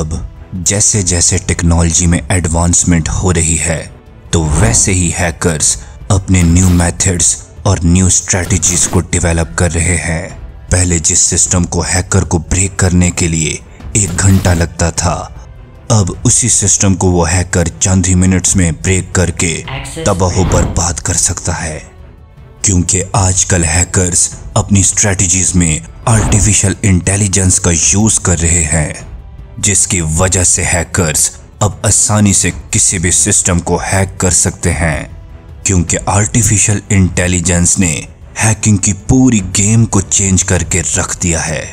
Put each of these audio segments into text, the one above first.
अब जैसे जैसे टेक्नोलॉजी में एडवांसमेंट हो रही है तो वैसे ही हैकर्स अपने न्यू मेथड्स और न्यू स्ट्रेटजीज को डेवलप कर रहे हैं। पहले जिस सिस्टम को हैकर को ब्रेक करने के लिए 1 घंटा लगता था, अब उसी सिस्टम को वो हैकर चंद ही मिनट्स में ब्रेक करके तबाह बर्बाद कर सकता है। क्योंकि आजकल हैकर्स अपनी स्ट्रेटजीज में आर्टिफिशियल इंटेलिजेंस का यूज कर रहे हैं, जिसकी वजह से हैकर्स अब आसानी से किसी भी सिस्टम को हैक कर सकते हैं। क्योंकि आर्टिफिशियल इंटेलिजेंस ने हैकिंग की पूरी गेम को चेंज करके रख दिया है।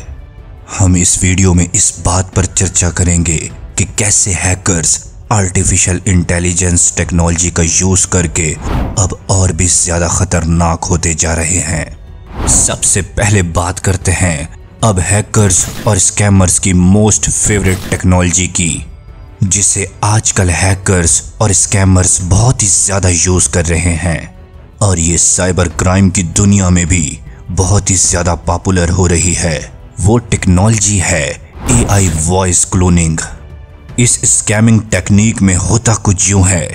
हम इस वीडियो में इस बात पर चर्चा करेंगे कि कैसे हैकर्स आर्टिफिशियल इंटेलिजेंस टेक्नोलॉजी का यूज करके अब और भी ज्यादा खतरनाक होते जा रहे हैं। सबसे पहले बात करते हैं अब हैकर्स और स्कैमर्स की मोस्ट फेवरेट टेक्नोलॉजी की, जिसे आजकल हैकर्स और स्कैमर्स बहुत ही ज्यादा यूज कर रहे हैं और ये साइबर क्राइम की दुनिया में भी बहुत ही ज्यादा पॉपुलर हो रही है। वो टेक्नोलॉजी है AI वॉइस क्लोनिंग। इस स्कैमिंग टेक्निक में होता कुछ यूं है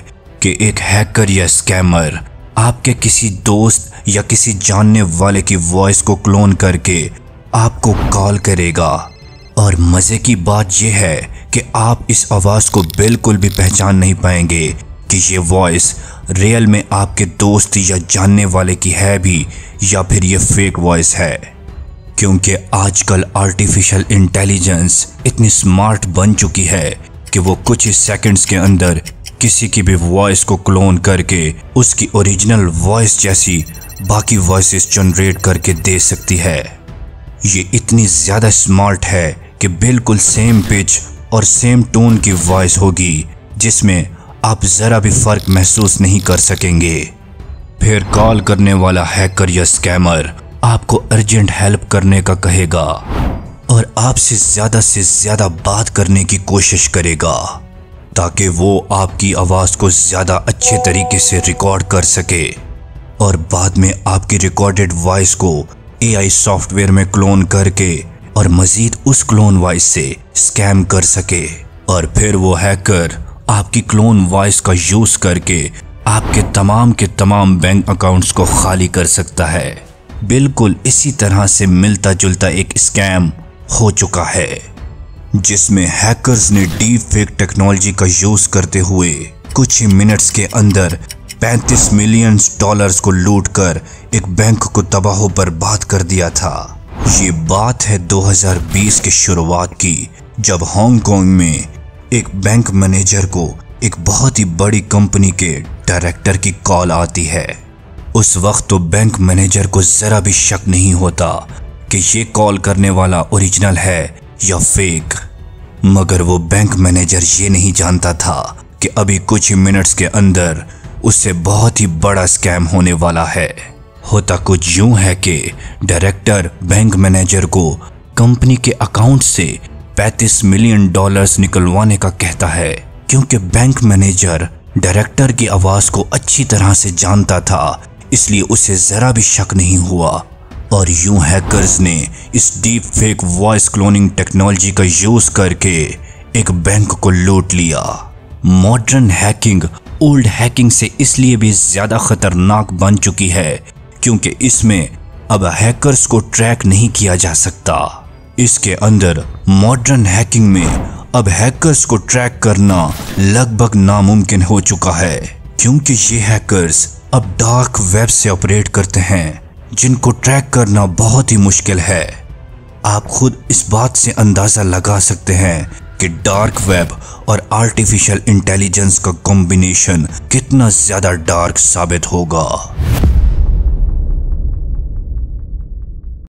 कि एक हैकर या स्कैमर आपके किसी दोस्त या किसी जानने वाले की वॉइस को क्लोन करके आपको कॉल करेगा और मजे की बात यह है कि आप इस आवाज को बिल्कुल भी पहचान नहीं पाएंगे कि ये वॉइस रियल में आपके दोस्त या जानने वाले की है भी या फिर ये फेक वॉइस है। क्योंकि आजकल आर्टिफिशियल इंटेलिजेंस इतनी स्मार्ट बन चुकी है कि वो कुछ ही सेकंड्स के अंदर किसी की भी वॉइस को क्लोन करके उसकी ओरिजिनल वॉइस जैसी बाकी वॉइसेस जनरेट करके दे सकती है। ये इतनी ज़्यादा स्मार्ट है कि बिल्कुल सेम पिच और सेम टोन की वॉइस होगी जिसमें आप ज़रा भी फ़र्क महसूस नहीं कर सकेंगे। फिर कॉल करने वाला हैकर या स्कैमर आपको अर्जेंट हेल्प करने का कहेगा और आपसे ज़्यादा बात करने की कोशिश करेगा ताकि वो आपकी आवाज़ को ज़्यादा अच्छे तरीके से रिकॉर्ड कर सके और बाद में आपकी रिकॉर्डेड वॉइस को AI सॉफ्टवेयर में क्लोन करके और मज़ीद उस क्लोन वॉइस से स्कैम कर सके। और फिर वो हैकर आपकी क्लोन वॉइस का यूज़ करके आपके तमाम के तमाम बैंक अकाउंट्स को खाली कर सकता है। बिल्कुल इसी तरह से मिलता जुलता एक स्कैम हो चुका है जिसमें हैकर्स ने डीप फेक टेक्नोलॉजी का यूज करते हुए कुछ ही मिनट्स के अंदर $35 मिलियन को लूटकर एक बैंक को तबाह बर्बाद कर दिया था। ये बात है 2020 की शुरुआत की, जब हांगकांग में एक बैंक मैनेजर को एक बहुत ही बड़ी कंपनी के डायरेक्टर की कॉल आती है। उस वक्त तो बैंक मैनेजर को जरा भी शक नहीं होता कि ये कॉल करने वाला ओरिजिनल है या फेक, मगर वो बैंक मैनेजर ये नहीं जानता था कि अभी कुछ ही मिनट्स के अंदर उससे बहुत ही बड़ा स्कैम होने वाला है। होता कुछ यूं है कि डायरेक्टर बैंक मैनेजर को कंपनी के अकाउंट से $35 मिलियन निकलवाने का कहता है, क्योंकि बैंक मैनेजर डायरेक्टर की आवाज को अच्छी तरह से जानता था, इसलिए उसे जरा भी शक नहीं हुआ और यूं हैकर्स ने इस deep fake voice cloning technology का यूज करके एक बैंक को लूट लिया। मॉडर्न हैकिंग ओल्ड हैकिंग से इसलिए भी ज्यादा खतरनाक बन चुकी है क्योंकि इसमें अब हैकर्स को ट्रैक नहीं किया जा सकता। इसके अंदर मॉडर्न हैकिंग में अब हैकर्स को ट्रैक करना लगभग नामुमकिन हो चुका है, क्योंकि ये हैकर्स अब डार्क वेब से ऑपरेट करते हैं जिनको ट्रैक करना बहुत ही मुश्किल है। आप खुद इस बात से अंदाजा लगा सकते हैं कि डार्क वेब और आर्टिफिशियल इंटेलिजेंस का कॉम्बिनेशन कितना ज्यादा डार्क साबित होगा।